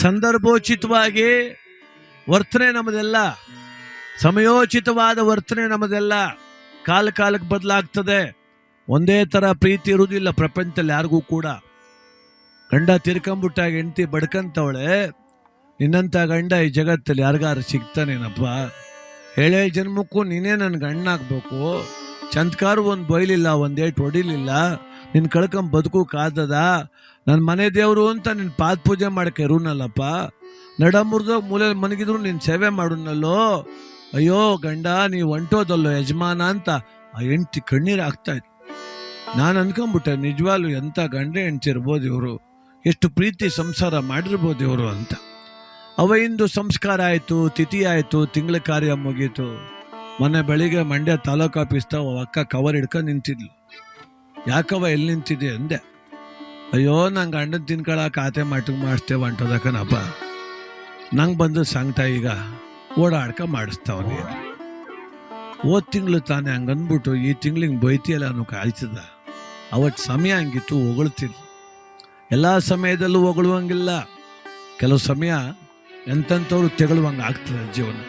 ಸಂದರ್ಭೋಚಿತವಾಗಿ ವರ್ತನೆ ನಮ್ಮದೆಲ್ಲ, ಸಮಯೋಚಿತವಾದ ವರ್ತನೆ ನಮ್ಮದೆಲ್ಲ. ಕಾಲಕ್ಕೆ ಬದಲಾಗ್ತದೆ. ಒಂದೇ ಥರ ಪ್ರೀತಿ ಇರುವುದಿಲ್ಲ ಪ್ರಪಂಚದಲ್ಲಿ ಯಾರಿಗೂ ಕೂಡ. ಗಂಡ ತಿರ್ಕೊಂಬಿಟ್ಟಾಗ ಹೆಂಡತಿ ಬಡ್ಕಂತವಳೆ, ನಿನ್ನಂಥ ಗಂಡ ಈ ಜಗತ್ತಲ್ಲಿ ಯಾರಿಗಾರು ಸಿಗ್ತಾನೇನಪ್ಪ? ಹೇಳೇ ಜನ್ಮಕ್ಕೂ ನೀನೇ ನನ್ನ ಗಂಡನಾಗಬೇಕು. ಚಂದ್ಕಾರು ಒಂದು ಬೈಲಿಲ್ಲ, ಒಂದೇಟು ಹೊಡಿಲಿಲ್ಲ, ನಿನ್ನ ಕಳ್ಕೊಂಡ್ ಬದುಕೋಕ್ಕಾದದ? ನನ್ನ ಮನೆ ದೇವರು ಅಂತ ನಿನ್ನ ಪಾದ ಪೂಜೆ ಮಾಡಕ್ಕೆ ಇರುನಲ್ಲಪ್ಪ. ನಡ ಮುರಿದೋಗಿ ಮೂಲೆಯಲ್ಲಿ ಮನಗಿದ್ರು ನಿನ್ನ ಸೇವೆ ಮಾಡುನಲ್ಲೋ. ಅಯ್ಯೋ ಗಂಡ, ನೀವು ಹೊಂಟೋದಲ್ಲೋ ಯಜಮಾನ ಅಂತ ಆ ಹೆಂಡ್ತಿ ಕಣ್ಣೀರು ಆಗ್ತಾ ಇತ್ತು. ನಾನು ಅನ್ಕೊಂಬಿಟ್ಟೆ, ನಿಜವಾಗ್ಲೂ ಎಂಥ ಗಂಡ ಹೆಂಡ್ತಿ ಇರ್ಬೋದು ಇವರು, ಎಷ್ಟು ಪ್ರೀತಿ ಸಂಸಾರ ಮಾಡಿರ್ಬೋದು ಇವರು ಅಂತ. ಅವೈಂದು ಸಂಸ್ಕಾರ ಆಯಿತು, ತಿಥಿ ಆಯಿತು, ತಿಂಗಳ ಕಾರ್ಯ ಮುಗೀತು. ಮೊನ್ನೆ ಬೆಳಿಗ್ಗೆ ಮಂಡ್ಯ ತಾಲೂಕು ಆಫೀಸ್ತಾವ ಅಕ್ಕ ಕವರ್ ಹಿಡ್ಕೊಂಡು ನಿಂತಿದ್ಲು. ಯಾಕವ ಎಲ್ಲಿ ನಿಂತಿದೆ ಅಂದೆ. ಅಯ್ಯೋ ನಂಗೆ ಗಂಡನ ತಿನ್ಕೊಳಕ್ಕೆ ಆತೆ ಮಟ್ಟಿಗೆ ಮಾಡಿಸ್ತೇವೆ ಹೊಂಟೋದಕ್ಕನಪ್ಪ. ನಂಗೆ ಬಂದು ಸಂಕಟ ಈಗ ಓಡಾಡ್ಕ ಮಾಡಿಸ್ತಾವ ನೀನು. ಹೋದ್ ತಿಂಗಳು ತಾನೇ ಹಂಗಂದ್ಬಿಟ್ಟು ಈ ತಿಂಗಳಿಗೆ ಬೈತಿಯಲ್ಲ ಅನ್ನೋ ಕಾಯ್ತದ. ಅವತ್ತು ಸಮಯ ಹಂಗಿತ್ತು, ಹೊಗಳ್ತಿದ್ಲು. ಎಲ್ಲ ಸಮಯದಲ್ಲೂ ಹೊಗಳುವಂಗಿಲ್ಲ, ಕೆಲವು ಸಮಯ ಎಂಥವ್ರು ತೆಗಳುವಂಗೆ ಆಗ್ತದೆ ಜೀವನ.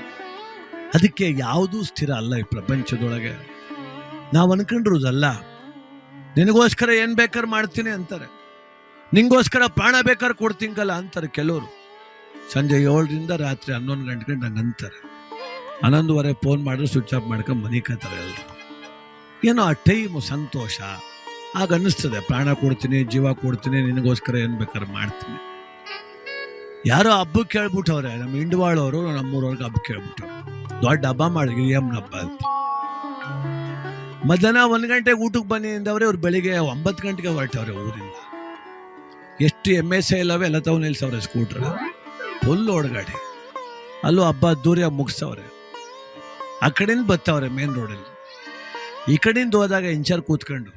ಅದಕ್ಕೆ ಯಾವುದೂ ಸ್ಥಿರ ಅಲ್ಲ ಈ ಪ್ರಪಂಚದೊಳಗೆ. ನಾವು ಅನ್ಕೊಂಡಿರೋದಲ್ಲ. ನಿನಗೋಸ್ಕರ ಏನು ಬೇಕಾದ್ರೆ ಮಾಡ್ತೀನಿ ಅಂತಾರೆ, ನಿಂಗೋಸ್ಕರ ಪ್ರಾಣ ಬೇಕಾದ್ರೆ ಕೊಡ್ತೀಂಗಲ್ಲ ಅಂತಾರೆ ಕೆಲವರು. ಸಂಜೆ 7ರಿಂದ ರಾತ್ರಿ 11 ಗಂಟೆ ನಂಗೆ ಅಂತಾರೆ. 11:15 ಫೋನ್ ಮಾಡಿದ್ರೆ ಸ್ವಿಚ್ ಆಫ್ ಮಾಡ್ಕೊಂಡು ಮನೆ ಕತ್ತಾರೆ ಎಲ್ಲರು. ಏನೋ ಆ ಟೈಮು ಸಂತೋಷ. ಆಗ ಅನ್ನಿಸ್ತದೆ ಪ್ರಾಣ ಕೊಡ್ತೀನಿ, ಜೀವ ಕೊಡ್ತೀನಿ, ನಿನಗೋಸ್ಕರ ಏನು ಬೇಕಾದ್ರೆ ಮಾಡ್ತೀನಿ. ಯಾರೋ ಹಬ್ಬಕ್ಕೆ ಕೇಳ್ಬಿಟ್ಟವ್ರೆ, ನಮ್ಮ ಇಂಡವಾಳವರು ನಮ್ಮೂರವ್ರಿಗೆ ಹಬ್ಬ ಕೇಳ್ಬಿಟ್ಟವ್ರು. ದೊಡ್ಡ ಹಬ್ಬ ಮಾಡಿದ್ವಿ, ಏಮ್ನ ಹಬ್ಬ ಅಂತ. ಮಧ್ಯಾಹ್ನ 1 ಗಂಟೆಗೆ ಊಟಕ್ಕೆ ಬನ್ನಿ ಅಂದವ್ರೆ, ಅವ್ರು ಬೆಳಿಗ್ಗೆ 9 ಗಂಟೆಗೆ ಹೊರಟವ್ರೆ ಊರಿಂದ. ಎಷ್ಟು MSI ಇಲ್ಲವೆ ಎಲ್ಲ ತಾವು ನಿಲ್ಸವ್ರೆ ಸ್ಕೂಟ್ರ, ಫುಲ್ ಓಡಗಾಡಿ. ಅಲ್ಲೂ ಹಬ್ಬ ದೂರ ಮುಗಿಸವ್ರೆ. ಆ ಕಡೆಯಿಂದ ಬತ್ತವ್ರೆ ಮೇನ್ ರೋಡಲ್ಲಿ. ಈ ಕಡೆಯಿಂದ ಹೋದಾಗ ಇಂಚಾರ್ ಕೂತ್ಕೊಂಡು,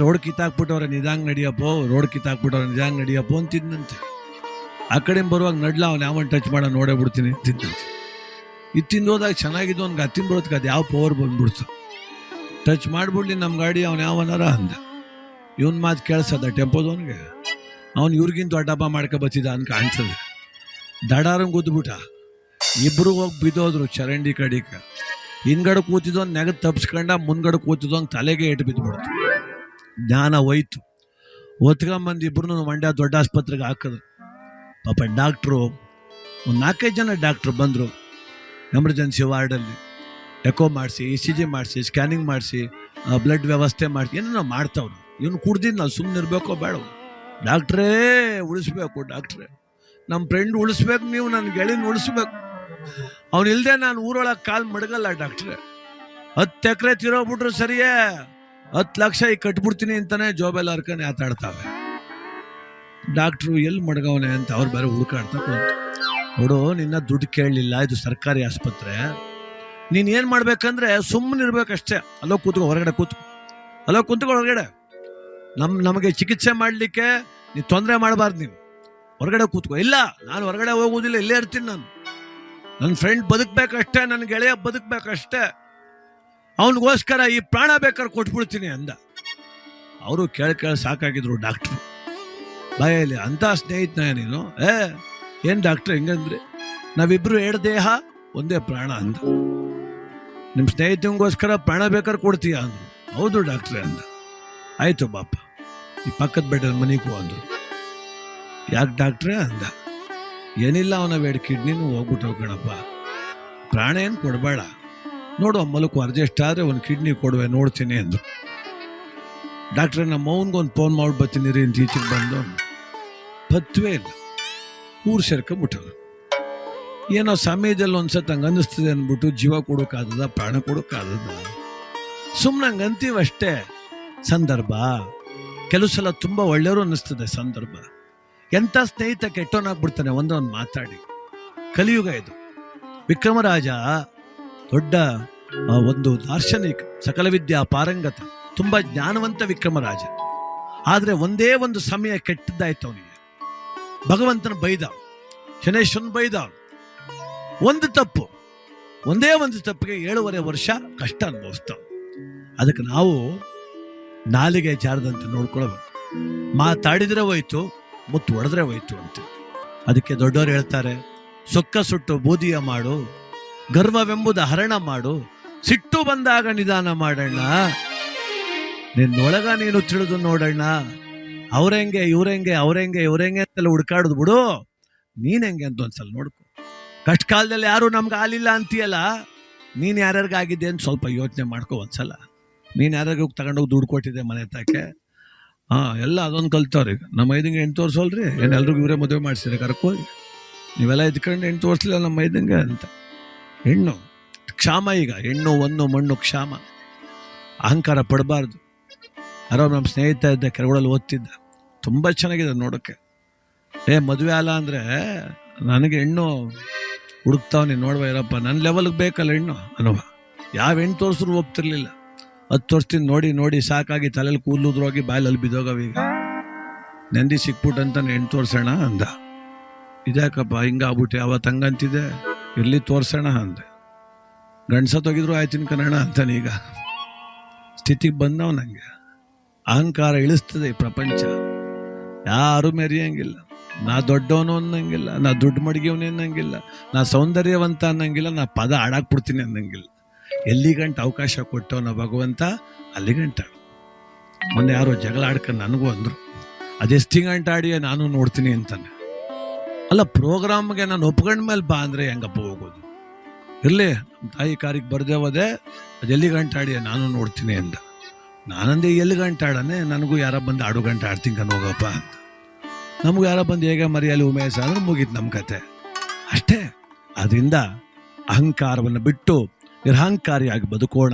ರೋಡ್ ಕಿತ್ತಾಕ್ಬಿಟ್ಟವ್ರೆ ನಿಧಾಂಗ್ ನಡಿಯಪ್ಪೋ, ರೋಡ್ ಕಿತ್ತಾಕ್ಬಿಟ್ಟವ್ರೆ ನಿಧಾಂಗ್ ನಡಿಯಪ್ಪೋ ಅಂತಿದ್ದಂತೆ. ಆ ಕಡೆಯಿಂದ ಬರುವಾಗ ನಡ್ಲ ಅವ್ನು ಯಾವನ್ ಟಚ್ ಮಾಡೋ ನೋಡೇ ಬಿಡ್ತೀನಿ ಅಂತಿದ್ದಂತೆ. ಇದು ತಿಂದು ಹೋದಾಗ ಚೆನ್ನಾಗಿದ್ದು ಅವ್ನಿಗೆ ಹತ್ತಿನ ಬರೋದಕ್ಕೆ ಅದು ಯಾವ ಪವರ್ ಬಂದ್ಬಿಡ್ತು. ಟಚ್ ಮಾಡಿಬಿಡ್ಲಿ ನಮ್ಮ ಗಾಡಿ ಅವ್ನು ಯಾವನಾರ ಅಂದ. ಇವನ್ ಮಾತು ಕೇಳಿಸದ ಟೆಂಪೋದವನಿಗೆ. ಅವ್ನು ಇವ್ರಿಗಿಂತ ದೊಡ್ಡ ಹಬ್ಬ ಮಾಡ್ಕೊ ಬತ್ತಿದ ಅಂತ ಕಾಣಿಸ್ತದೆ. ದಡಾರಂಗೆ ಗುದ್ಬಿಟ್ಟ. ಇಬ್ರು ಹೋಗಿ ಬಿದ್ದೋದ್ರು ಚರಂಡಿ ಕಡಿಕ. ಹಿಂದ್ಗಡೆ ಕೂತಿದ್ದವನ್ ನೆಗದ್ ತಪ್ಸ್ಕೊಂಡ, ಮುಂದ್ಗಡೆ ಕೂತಿದ್ದವಂಗೆ ತಲೆಗೆ ಏಟು ಬಿದ್ದುಬಿಡ್ತು. ಜ್ಞಾನ ಹೋಯ್ತು. ಒತ್ಕೊಂಬಂದು ಇಬ್ರು ಮಂಡ್ಯ ದೊಡ್ಡ ಆಸ್ಪತ್ರೆಗೆ ಹಾಕಿದ್ರು. ಪಾಪ ಡಾಕ್ಟ್ರು ಒಂದು 4-5 ಜನ ಡಾಕ್ಟ್ರು ಬಂದರು. ಎಮರ್ಜೆನ್ಸಿ ವಾರ್ಡಲ್ಲಿ ಎಕೋ ಮಾಡಿಸಿ, ECG ಮಾಡಿಸಿ, ಸ್ಕ್ಯಾನಿಂಗ್ ಮಾಡಿಸಿ, ಬ್ಲಡ್ ವ್ಯವಸ್ಥೆ ಮಾಡಿಸಿ, ಏನೋ ಮಾಡ್ತಾವ್ರು. ಇವನು ಕುಡ್ದಿದ್ದು ನಾವು ಸುಮ್ಮನೆ ಇರಬೇಕೋ ಬೇಡ? ಡಾಕ್ಟ್ರೇ ಉಳಿಸ್ಬೇಕು, ಡಾಕ್ಟ್ರೇ ನಮ್ಮ ಫ್ರೆಂಡ್ ಉಳಿಸ್ಬೇಕು, ನೀವು ನನ್ನ ಗೆಳೆಯನ ಉಳಿಸ್ಬೇಕು. ಅವ್ನು ಇಲ್ಲದೆ ನಾನು ಊರೊಳಗೆ ಕಾಲು ಮಡಗಲ್ಲ ಡಾಕ್ಟ್ರೇ. 10 ಎಕರೆ ತಿರೋಗ್ಬಿಟ್ರು ಸರಿಯೇ, 10 ಲಕ್ಷ ಈಗ ಕಟ್ಬಿಡ್ತೀನಿ ಅಂತಾನೆ ಜೋಬೆಲ್ಲ ಹರ್ಕೊಂಡು ಆತಾಡ್ತಾವೆ. ಡಾಕ್ಟ್ರು ಎಲ್ಲಿ ಮಡಗವನೆ ಅಂತ ಅವ್ರು ಬೇರೆ ಹುಡುಕಾಡ್ತಾ ಕುಂತು. ನೋಡು, ನಿನ್ನ ದುಡ್ಡು ಕೇಳಲಿಲ್ಲ, ಇದು ಸರ್ಕಾರಿ ಆಸ್ಪತ್ರೆ. ನೀನು ಏನು ಮಾಡ್ಬೇಕಂದ್ರೆ ಸುಮ್ಮನೆ ಇರ್ಬೇಕಷ್ಟೇ. ಅಲ್ಲೋ ಕೂತ್ಕೋ, ಹೊರಗಡೆ ಕೂತ್ಕೋ, ಅಲ್ಲೋ ಕೂತ್ಕೋ ಹೊರಗಡೆ. ನಮಗೆ ಚಿಕಿತ್ಸೆ ಮಾಡಲಿಕ್ಕೆ ನೀವು ತೊಂದರೆ ಮಾಡಬಾರ್ದು, ನೀವು ಹೊರಗಡೆ ಕೂತ್ಕೋ. ಇಲ್ಲ, ನಾನು ಹೊರಗಡೆ ಹೋಗೋದಿಲ್ಲ, ಇಲ್ಲೇ ಇರ್ತೀನಿ. ನನ್ನ ಫ್ರೆಂಡ್ ಬದುಕಬೇಕಷ್ಟೇ, ನನ್ನ ಗೆಳೆಯ ಬದುಕಬೇಕಷ್ಟೇ, ಅವನಿಗೋಸ್ಕರ ಈ ಪ್ರಾಣ ಬೇಕಾದ್ರೆ ಕೊಟ್ಬಿಡ್ತೀನಿ ಅಂದ. ಅವರು ಕೇಳಿ ಸಾಕಾಗಿದ್ರು ಡಾಕ್ಟ್ರು. ಬಾಯಲ್ಲಿ ಅಂಥ ಸ್ನೇಹಿತನ ನೀನು? ಏನು ಡಾಕ್ಟ್ರ್ ಹೆಂಗಂದ್ರೆ, ನಾವಿಬ್ರು 2 ದೇಹ ಒಂದೇ ಪ್ರಾಣ ಅಂದ. ನಿಮ್ಮ ಸ್ನೇಹಿತನಿಗೋಸ್ಕರ ಪ್ರಾಣ ಬೇಕಾದ್ರೆ ಕೊಡ್ತೀಯ ಅಂದರು. ಹೌದು ಡಾಕ್ಟ್ರೇ ಅಂದ. ಆಯಿತು ಬಾಪ, ಈ ಪಕ್ಕದ ಬೆಡ್ಡಲ್ಲಿ ಮನೆಗೂ ಅಂದರು. ಯಾಕೆ ಡಾಕ್ಟ್ರೇ ಅಂದ. ಏನಿಲ್ಲ, ಅವನ 2 ಕಿಡ್ನಿನೂ ಹೋಗ್ಬಿಟ್ಟು ಹೋಗೋಣಪ್ಪ, ಪ್ರಾಣ ಏನು ಕೊಡಬೇಡ, ನೋಡು ಮಲಕು ಅರ್ಜೆಸ್ಟ್ ಆದರೆ ಒಂದು ಕಿಡ್ನಿ ಕೊಡುವೆ, ನೋಡ್ತೀನಿ ಅಂದರು. ಡಾಕ್ಟ್ರೇ ನಮ್ಮ ಮೌನ್ಗೊಂದು ಫೋನ್ ಮಾಡಿ ಬರ್ತೀನಿ ರೀ ಅಂತ ಈಚೆಗೆ ಬಂದು ಬತ್ತವೇ ಇಲ್ಲ. ಊರು ಸೇರ್ಕೊಂಬಿಟ್ಟವ್ರು. ಏನೋ ಸಮಯದಲ್ಲಿ ಒಂದ್ಸತಿ ಹಂಗೆ ಅನ್ನಿಸ್ತದೆ ಅಂದ್ಬಿಟ್ಟು ಜೀವ ಕೊಡೋಕ್ಕಾಗದ, ಪ್ರಾಣ ಕೊಡೋಕ್ಕಾಗದ, ಸುಮ್ಮನೆ ಹಂಗೆ ಅಂತೀವಷ್ಟೇ. ಸಂದರ್ಭ ಕೆಲವು ಸಲ ತುಂಬ ಒಳ್ಳೆಯವರು ಅನ್ನಿಸ್ತದೆ ಸಂದರ್ಭ. ಎಂಥ ಸ್ನೇಹಿತ ಕೆಟ್ಟವನಾಗ್ಬಿಡ್ತಾನೆ ಒಂದೊಂದು ಮಾತಾಡಿ. ಕಲಿಯುಗ ಇದು. ವಿಕ್ರಮರಾಜ ದೊಡ್ಡ ಒಂದು ದಾರ್ಶನಿಕ, ಸಕಲ ವಿದ್ಯಾ ಪಾರಂಗತ, ತುಂಬ ಜ್ಞಾನವಂತ ವಿಕ್ರಮರಾಜ. ಆದರೆ ಒಂದೇ ಒಂದು ಸಮಯ ಕೆಟ್ಟದ್ದಾಯ್ತು ಅವನಿಗೆ. ಭಗವಂತನ ಬೈದ, ಶನೇಶ್ವರನ್ ಬೈದ. ಒಂದು ತಪ್ಪು, ಒಂದೇ ಒಂದು ತಪ್ಪಿಗೆ 7.5 ವರ್ಷ ಕಷ್ಟ ಅನುಭವಿಸ್ತಾವ. ಅದಕ್ಕೆ ನಾವು ನಾಲಿಗೆ ಜಾರದಂತೆ ನೋಡ್ಕೊಳ್ಳಬೇಕು. ಮಾತಾಡಿದ್ರೆ ಹೋಯ್ತು, ಮುತ್ತು ಹೊಡೆದ್ರೆ ಹೋಯ್ತು ಅಂತ. ಅದಕ್ಕೆ ದೊಡ್ಡವರು ಹೇಳ್ತಾರೆ, ಸೊಕ್ಕ ಸುಟ್ಟು ಬೂದಿಯ ಮಾಡು, ಗರ್ವವೆಂಬುದ ಹರಣ ಮಾಡು, ಸಿಟ್ಟು ಬಂದಾಗ ನಿಧಾನ ಮಾಡಣ್ಣ, ನಿನ್ನೊಳಗ ನೀನು ತಿಳಿದು ನೋಡಣ್ಣ, ಅವ್ರೆಂಗೆ ಇವ್ರೆಂಗೆ ಅವ್ರೆಂಗೆ ಇವ್ರೆಂಗೆ ಅಂತೆಲ್ಲ ಹುಡ್ಕಾಡುದು ಬಿಡು, ನೀನ್ ಹೆಂಗೆ ಅಂತ ಒಂದ್ಸಲ ನೋಡ್ಕೊ. ಕಷ್ಟ ಕಾಲದಲ್ಲಿ ಯಾರು ನಮ್ಗೆ ಆಲಿಲ್ಲ ಅಂತೀಯಲ್ಲ, ನೀನು ಯಾರ್ಯಾರಿಗಾಗಿದೆ ಅಂತ ಸ್ವಲ್ಪ ಯೋಚನೆ ಮಾಡ್ಕೊ ಒಂದ್ಸಲ. ನೀನು ಯಾರ್ಯಾರಿಗೆ ಹೋಗಿ ತಗೊಂಡೋಗಿ ದುಡ್ಡು ಕೊಟ್ಟಿದ್ದೆ ಮನೆ ತಾಕೆ? ಎಲ್ಲ ಅದೊಂದು ಕಲ್ತವ್ರಿ. ನಮ್ಮ ಐದಂಗೆ 8 ತೋರಿಸೋಲ್ರಿ, ಏನು ಎಲ್ರಿಗೂ ಇವರೇ ಮದುವೆ ಮಾಡಿಸಿದ್ರೆ ಕರ್ಕೋಗಿ, ನೀವೆಲ್ಲ ಇದ್ಕೊಂಡು 8 ತೋರಿಸ್ಲಿಲ್ಲ ನಮ್ಮ ಐದಂಗೆ ಅಂತ. ಹೆಣ್ಣು ಕ್ಷಾಮ, ಈಗ ಹೆಣ್ಣು ಒಂದು ಮಣ್ಣು ಕ್ಷಾಮ. ಅಹಂಕಾರ ಪಡಬಾರ್ದು. ಯಾರೋ ನಮ್ಮ ಸ್ನೇಹಿತ ಇದ್ದ ಕೆರಗೋಳಲ್ಲಿ ಓದ್ತಿದ್ದ, ತುಂಬ ಚೆನ್ನಾಗಿದೆ ನೋಡೋಕ್ಕೆ. ಮದುವೆ ಅಲ್ಲ ಅಂದರೆ ನನಗೆ ಹೆಣ್ಣು ಹುಡುಕ್ತಾವನಿ, ನೋಡುವ ಇರಪ್ಪ ನನ್ನ ಲೆವೆಲ್ಗೆ ಬೇಕಲ್ಲ ಹೆಣ್ಣು ಅನ್ನುವ. ಯಾವ ಹೆಣ್ಣು ತೋರಿಸ್ರು ಒಪ್ತಿರ್ಲಿಲ್ಲ. 10 ವರ್ಷದಿಂದ ನೋಡಿ ನೋಡಿ ಸಾಕಾಗಿ ತಲೆಯಲ್ಲಿ ಕೂದಲುದ್ರೋಗಿ ಬಾಯಲ್ಲಿ ಬಿದ್ದೋಗವೀಗ. ನೆಂದಿ ಸಿಕ್ಬಿಟ್ಟಂತ ಹೆಣ್ಣು ತೋರ್ಸೋಣ ಅಂದ. ಇದ್ಯಾಕಪ್ಪ ಹಿಂಗಾಗ್ಬಿಟ್ಟೆ? ಅವತ್ತು ಹಂಗಂತಿದೆ, ಇರ್ಲಿ ತೋರ್ಸೋಣ ಅಂದೆ. ಗಂಡ್ಸತ್ತೋಗಿದ್ರು ಆಯ್ತಿನ ಕನ್ನಡ ಅಂತಾನೀಗ ಸ್ಥಿತಿಗೆ ಬಂದವ. ನನಗೆ ಅಹಂಕಾರ ಇಳಿಸ್ತದೆ ಈ ಪ್ರಪಂಚ. ಯಾರು ಮೆರೆಯಂಗಿಲ್ಲ. ನಾ ದೊಡ್ಡವನು ಅನ್ನಂಗಿಲ್ಲ, ನಾ ದುಡ್ಡು ಮಡಗಿಯವನೇ ಅನ್ನಂಗಿಲ್ಲ, ನಾ ಸೌಂದರ್ಯವಂತ ಅನ್ನಂಗಿಲ್ಲ, ನಾ ಪದ ಆಡಾಕ್ಬಿಡ್ತೀನಿ ಅನ್ನಂಗಿಲ್ಲ. ಎಲ್ಲಿ ಗಂಟ ಅವಕಾಶ ಕೊಟ್ಟವನ ಭಗವಂತ ಅಲ್ಲಿ ಗಂಟ. ಮೊನ್ನೆ ಯಾರೋ ಜಗಳ ಆಡ್ಕೊಂಡು ನನಗೂ ಅಂದರು, ಅದೆಷ್ಟು ಗಂಟ ಆಡಿಯೇ ನಾನು ನೋಡ್ತೀನಿ ಅಂತಾನೆ. ಅಲ್ಲ, ಪ್ರೋಗ್ರಾಮ್ಗೆ ನಾನು ಒಪ್ಕೊಂಡ ಮೇಲೆ ಬಾ ಅಂದರೆ ಹೆಂಗಪ್ಪ ಹೋಗೋದು? ಇರಲಿ, ನಮ್ಮ ತಾಯಿ ಕಾರಿಗೆ ಬರ್ದೇ ಹೋದೆ, ಅದು ಎಲ್ಲಿ ಗಂಟ ಆಡಿಯೇ ನಾನು ನೋಡ್ತೀನಿ ಅಂದ. ನಾನಂದೇ ಎಲ್ಲಿ ಗಂಟ ಆಡನೆ, ನನಗೂ ಯಾರ ಬಂದು ಆಡು ಗಂಟೆ ಆಡ್ತೀನಿ ಕಣ್ ಹೋಗಪ್ಪ ಅಂತ. ನಮಗೂ ಯಾರ ಬಂದು ಹೇಗೆ ಮರಿಯಲ್ಲಿ ಉಮೇಶ ಅಂದ್ರೆ ಮುಗೀತು ನಮ್ಮ ಕತೆ ಅಷ್ಟೇ. ಅದರಿಂದ ಅಹಂಕಾರವನ್ನು ಬಿಟ್ಟು ನಿರಹಂಕಾರಿಯಾಗಿ ಬದುಕೋಣ.